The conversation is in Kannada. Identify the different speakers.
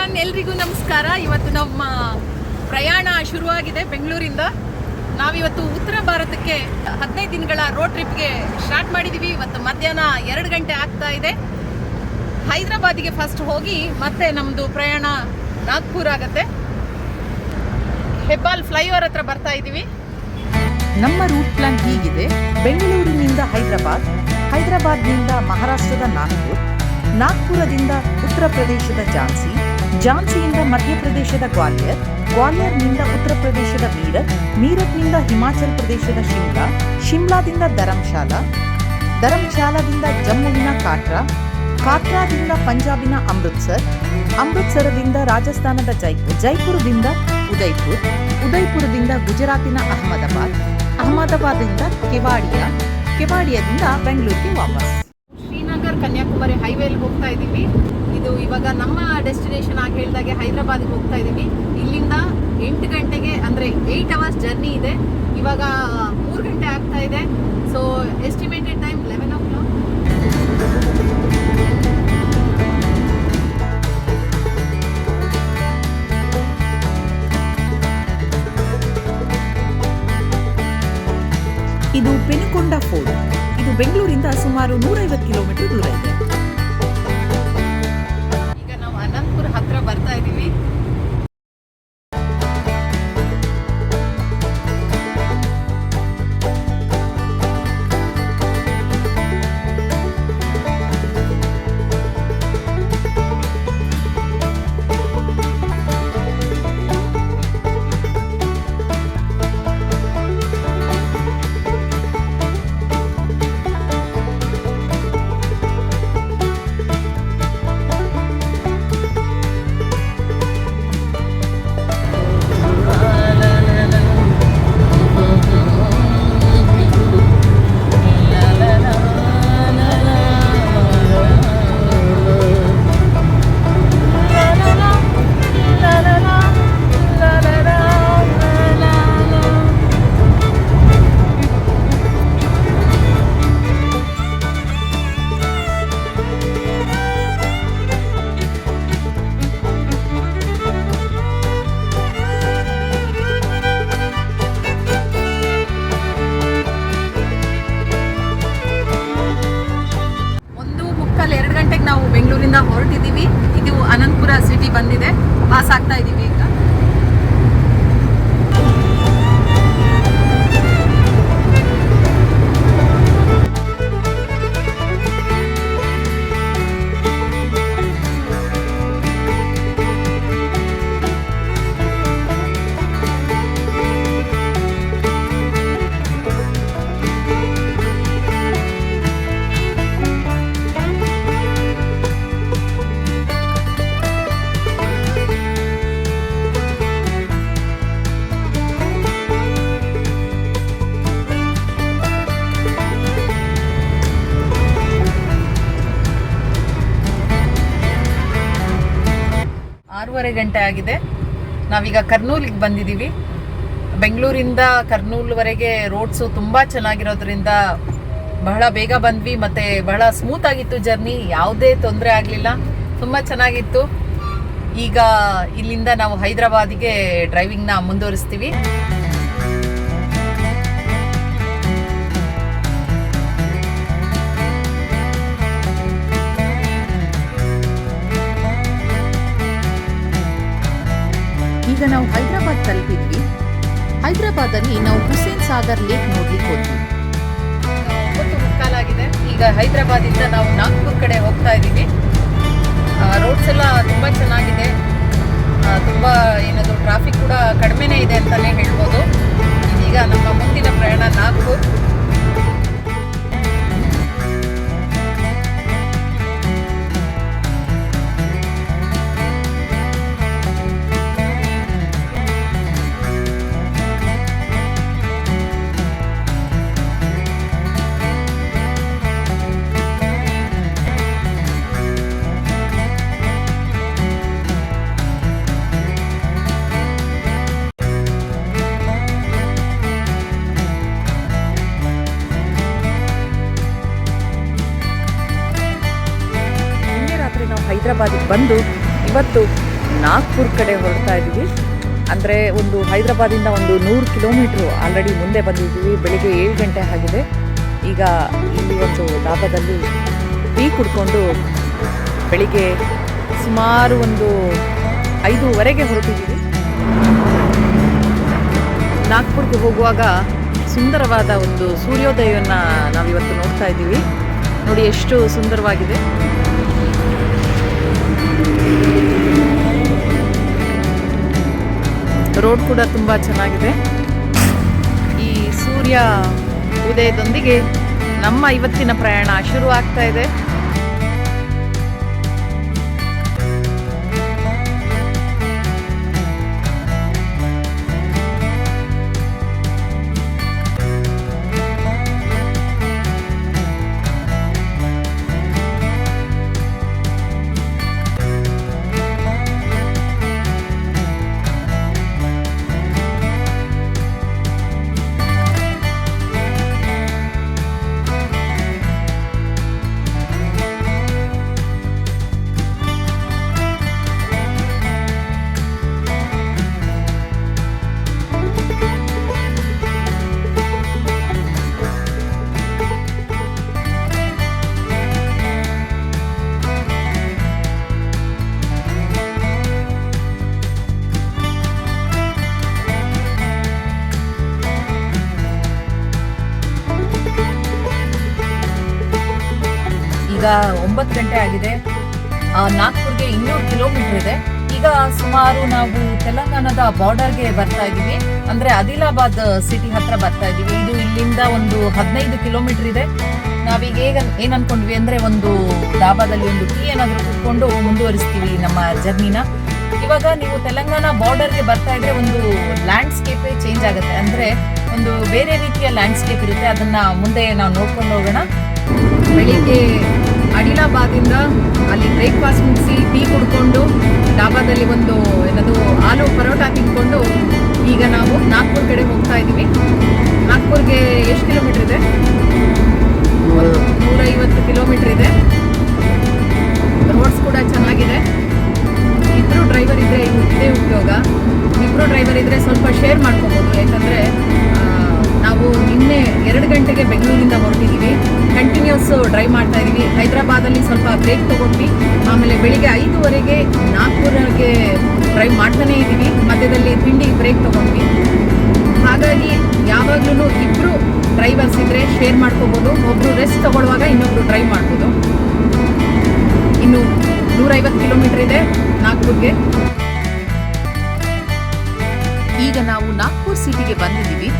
Speaker 1: ಎವ್ರಿವನ್, ಎಲ್ರಿಗೂ ನಮಸ್ಕಾರ. ಇವತ್ತು ನಮ್ಮ ಪ್ರಯಾಣ ಶುರುವಾಗಿದೆ ಬೆಂಗಳೂರಿಂದ. ನಾವಿವತ್ತು ಉತ್ತರ ಭಾರತಕ್ಕೆ 15 ದಿನಗಳ ರೋಡ್ ಟ್ರಿಪ್ಗೆ ಸ್ಟಾರ್ಟ್ ಮಾಡಿದ್ದೀವಿ. ಇವತ್ತು ಮಧ್ಯಾಹ್ನ 2 ಗಂಟೆ ಆಗ್ತಾ ಇದೆ. ಹೈದರಾಬಾದಿಗೆ ಫಸ್ಟ್ ಹೋಗಿ ಮತ್ತೆ ನಮ್ಮದು ಪ್ರಯಾಣ ನಾಗ್ಪುರ್ ಆಗುತ್ತೆ. ಹೆಬ್ಬಾಲ್ ಫ್ಲೈಓವರ್ ಹತ್ರ ಬರ್ತಾ ಇದ್ದೀವಿ.
Speaker 2: ನಮ್ಮ ರೂಟ್ ಪ್ಲಾನ್ ಹೀಗಿದೆ: ಬೆಂಗಳೂರಿನಿಂದ ಹೈದರಾಬಾದ್, ಹೈದರಾಬಾದ್ನಿಂದ ಮಹಾರಾಷ್ಟ್ರದ ನಾಗ್ಪುರ್, ನಾಗ್ಪುರದಿಂದ ಉತ್ತರ ಪ್ರದೇಶದ ಝಾನ್ಸಿ, ಝಾನ್ಸಿಯಿಂದ ಮಧ್ಯಪ್ರದೇಶದ ಗ್ವಾಲಿಯರ್, ಗ್ವಾಲಿಯರ್ನಿಂದ ಉತ್ತರ ಪ್ರದೇಶದ ಮೀರತ್, ಮೀರತ್ನಿಂದ ಹಿಮಾಚಲ ಪ್ರದೇಶದ ಶಿಮ್ಲಾ, ಶಿಮ್ಲಾದಿಂದ ಧರ್ಮಶಾಲಾ, ಧರ್ಮಶಾಲಾದಿಂದ ಜಮ್ಮುವಿನ ಕಾಟ್ರಾ, ಕಾಟ್ರಾದಿಂದ ಪಂಜಾಬಿನ ಅಮೃತ್ಸರ್, ಅಮೃತ್ಸರದಿಂದ ರಾಜಸ್ಥಾನದ ಜೈಪುರ್, ಜೈಪುರದಿಂದ ಉದಯ್ಪುರ್, ಉದಯ್ಪುರದಿಂದ ಗುಜರಾತಿನ ಅಹಮದಾಬಾದ್, ಅಹಮದಾಬಾದಿಂದ ಕೆವಾಡಿಯಾ, ಕೆವಾಡಿಯಾದಿಂದ ಬೆಂಗಳೂರಿಗೆ ವಾಪಸ್.
Speaker 1: ಶ್ರೀನಗರ್ ಕನ್ಯಾಕುಮಾರಿ ಹೈವೇಲಿ ಹೋಗ್ತಾ ಇದ್ದೀವಿ. ಇದು ಇವಾಗ ನಮ್ಮ ಡೆಸ್ಟಿನೇಷನ್ ಆಗಿ ಹೇಳಿದಾಗೆ ಹೈದರಾಬಾದ್ಗೆ ಹೋಗ್ತಾ ಇದ್ದೀವಿ. ಇಲ್ಲಿಂದ 8 ಗಂಟೆಗೆ ಅಂದರೆ 8 ಅವರ್ಸ್ ಜರ್ನಿ ಇದೆ. ಇವಾಗ 3 ಗಂಟೆ ಆಗ್ತಾ ಇದೆ. So estimated time 11 o'clock.
Speaker 2: ಇದು ಪೆನುಕೊಂಡ ಫೋರ್ಟ್. ಇದು ಬೆಂಗಳೂರಿಂದ ಸುಮಾರು 150 ಕಿಲೋಮೀಟರ್ ದೂರ ಇದೆ.
Speaker 1: ಈಗ ನಾವು ಅನಂತಪುರ ಹತ್ರ ಬರ್ತಾ ಇದ್ದೀವಿ. ನಾವು ಬೆಂಗಳೂರಿಂದ ಹೊರಟಿದ್ದೀವಿ. ಇದು ಅನಂತಪುರ ಸಿಟಿ ಬಂದಿದೆ. ಪಾಸ್ ಆಗ್ತಾ ಇದ್ದೀವಿ ಈಗ. ಗಂಟೆ ಆಗಿದೆ. ನಾವೀಗ ಕರ್ನೂಲಿಗೆ ಬಂದಿದ್ದೀವಿ. ಬೆಂಗಳೂರಿಂದ ಕರ್ನೂಲ್ವರೆಗೆ ರೋಡ್ಸು ತುಂಬ ಚೆನ್ನಾಗಿರೋದ್ರಿಂದ ಬಹಳ ಬೇಗ ಬಂದ್ವಿ. ಮತ್ತು ಬಹಳ ಸ್ಮೂತ್ ಆಗಿತ್ತು ಜರ್ನಿ. ಯಾವುದೇ ತೊಂದರೆ ಆಗಲಿಲ್ಲ. ತುಂಬ ಚೆನ್ನಾಗಿತ್ತು. ಈಗ ಇಲ್ಲಿಂದ ನಾವು ಹೈದರಾಬಾದಿಗೆ ಡ್ರೈವಿಂಗ್ನ ಮುಂದುವರಿಸ್ತೀವಿ.
Speaker 2: ಈಗ ನಾವು ಹೈದರಾಬಾದ್ ತಲುಪಿದ್ವಿ. ಹೈದರಾಬಾದಲ್ಲಿ ನಾವು ಹುಸೇನ್ ಸಾಗರ್ ಲೇಕ್ ನೋಡ್ಲಿಕ್ಕೆ ಹೋದ್ವಿ.
Speaker 1: 9:15 ಈಗ ಹೈದರಾಬಾದಿಂದ ನಾವು ನಾಗ್ಪುರ್ ಕಡೆ ಹೋಗ್ತಾ ಇದ್ದೀವಿ. ರೋಡ್ಸ್ ಎಲ್ಲ ತುಂಬ ಚೆನ್ನಾಗಿದೆ. ತುಂಬ ಏನದು ಟ್ರಾಫಿಕ್ ಕೂಡ ಕಡಿಮೆನೇ ಇದೆ ಅಂತಲೇ ಹೇಳ್ಬೋದು. ಈಗ ನಮ್ಮ ಮುಂದಿನ ಪ್ರಯಾಣ ನಾಗ್ಪುರ್.
Speaker 2: ಹೈದರಾಬಾದಿಗೆ ಬಂದು ಇವತ್ತು
Speaker 1: ನಾಗ್ಪುರ್ ಕಡೆ ಹೊರಡ್ತಾ ಇದ್ದೀವಿ. ಅಂದರೆ ಒಂದು ಹೈದರಾಬಾದಿಂದ ಒಂದು 100 ಕಿಲೋಮೀಟ್ರು ಆಲ್ರೆಡಿ ಮುಂದೆ ಬಂದಿದ್ದೀವಿ. ಬೆಳಿಗ್ಗೆ 7 ಗಂಟೆ ಆಗಿದೆ. ಈಗ ಇಲ್ಲಿ ಒಂದು ಡಾಬಾದಲ್ಲಿ ಟೀ ಕುಡ್ಕೊಂಡು ಬೆಳಿಗ್ಗೆ ಸುಮಾರು ಒಂದು 5:15ಗೆ ಹೊರಟಿದ್ದೀವಿ. ನಾಗ್ಪುರ್ಗೆ ಹೋಗುವಾಗ ಸುಂದರವಾದ ಒಂದು ಸೂರ್ಯೋದಯವನ್ನು ನಾವಿವತ್ತು ನೋಡ್ತಾ ಇದ್ದೀವಿ. ನೋಡಿ ಎಷ್ಟು ಸುಂದರವಾಗಿದೆ. ರೋಡ್ ಕೂಡ ತುಂಬ ಚೆನ್ನಾಗಿದೆ. ಈ ಸೂರ್ಯ ಉದಯದೊಂದಿಗೆ ನಮ್ಮ ಇವತ್ತಿನ ಪ್ರಯಾಣ ಶುರು ಆಗ್ತಾ ಇದೆ. ಈಗ 9 ಗಂಟೆ ಆಗಿದೆ. ನಾಗ್ಪುರ್ಗೆ 200 ಕಿಲೋಮೀಟರ್ ಇದೆ. ಈಗ ಸುಮಾರು ನಾವು ತೆಲಂಗಾಣದ ಬಾರ್ಡರ್ಗೆ ಬರ್ತಾ ಇದ್ದೀವಿ. ಅಂದರೆ ಆದಿಲಾಬಾದ್ ಸಿಟಿ ಹತ್ರ ಬರ್ತಾ ಇದ್ದೀವಿ. ಇದು ಇಲ್ಲಿಂದ ಒಂದು 15 ಕಿಲೋಮೀಟರ್ ಇದೆ. ನಾವೀಗ ಏನು ಅನ್ಕೊಂಡ್ವಿ ಅಂದರೆ ಒಂದು ಡಾಬಾದಲ್ಲಿ ಒಂದು ಟೀ ಏನಾದರೂ ಕುತ್ಕೊಂಡು ಮುಂದುವರಿಸ್ತೀವಿ ನಮ್ಮ ಜರ್ನಿನ. ಇವಾಗ ನೀವು ತೆಲಂಗಾಣ ಬಾರ್ಡರ್ಗೆ ಬರ್ತಾ ಇದ್ರೆ ಒಂದು ಲ್ಯಾಂಡ್ಸ್ಕೇಪೇ ಚೇಂಜ್ ಆಗುತ್ತೆ. ಅಂದರೆ ಒಂದು ಬೇರೆ ರೀತಿಯ ಲ್ಯಾಂಡ್ಸ್ಕೇಪ್ ಇರುತ್ತೆ. ಅದನ್ನು ಮುಂದೆ ನಾವು ನೋಡ್ಕೊಂಡು ಹೋಗೋಣ. ಬೆಳಿಗ್ಗೆ ಆದಿಲಾಬಾದಿಂದ ಅಲ್ಲಿ ಬ್ರೇಕ್ಫಾಸ್ಟ್ ಮುಗಿಸಿ ಟೀ ಕುಡ್ಕೊಂಡು ಡಾಬಾದಲ್ಲಿ ಒಂದು ಏನದು ಆಲೂ ಪರೋಟ ತಿನ್ಕೊಂಡು ಈಗ ನಾವು ನಾಗ್ಪುರ್ ಕಡೆ ಹೋಗ್ತಾ ಇದ್ದೀವಿ. ನಾಗ್ಪುರ್ಗೆ ಎಷ್ಟು ಕಿಲೋಮೀಟರ್ ಇದೆ? 150 ಕಿಲೋಮೀಟರ್ ಇದೆ. ರೋಡ್ಸ್ ಕೂಡ ಚೆನ್ನಾಗಿದೆ. ಇಬ್ಬರು ಡ್ರೈವರ್ ಇದ್ದರೆ ಇದೇ ಉಪಯೋಗ. ಇಬ್ಬರು ಡ್ರೈವರ್ ಇದ್ದರೆ ಸ್ವಲ್ಪ ಶೇರ್ ಮಾಡ್ಕೋಬೋದು. ಯಾಕಂದರೆ ನಾವು ನಿನ್ನೆ 2 ಗಂಟೆಗೆ ಬೆಂಗಳೂರಿಂದ ಹೊರಟಿದ್ದೀವಿ. ಕಂಟಿನ್ಯೂಸ್ ಡ್ರೈವ್ ಮಾಡ್ತಾ ಇದ್ದೀವಿ. ಹೈದರಾಬಾದಲ್ಲಿ ಸ್ವಲ್ಪ ಬ್ರೇಕ್ ತೊಗೊಂಡ್ವಿ. ಆಮೇಲೆ ಬೆಳಿಗ್ಗೆ 5:15ಗೆ ನಾಗ್ಪುರ್ಗೆ ಡ್ರೈವ್ ಮಾಡ್ತಾನೇ ಇದ್ದೀವಿ. ಮಧ್ಯದಲ್ಲಿ ತಿಂಡಿ ಬ್ರೇಕ್ ತೊಗೊಂಡ್ವಿ. ಹಾಗಾಗಿ ಯಾವಾಗಲೂ ಇಬ್ಬರು ಡ್ರೈವರ್ಸ್ ಇದ್ದರೆ ಶೇರ್ ಮಾಡ್ಕೋಬೋದು. ಒಬ್ಬರು ರೆಸ್ಟ್ ತೊಗೊಳ್ಳುವಾಗ ಇನ್ನೊಬ್ಬರು ಡ್ರೈವ್ ಮಾಡ್ಬೋದು. ಇನ್ನು 150 ಕಿಲೋಮೀಟರ್ ಇದೆ ನಾಗ್ಪುರ್ಗೆ.
Speaker 2: ಈಗ ನಾವು ನಾಗ್ಪುರ್ ಸಿಟಿಗೆ ಬಂದಿದ್ದೀವಿ.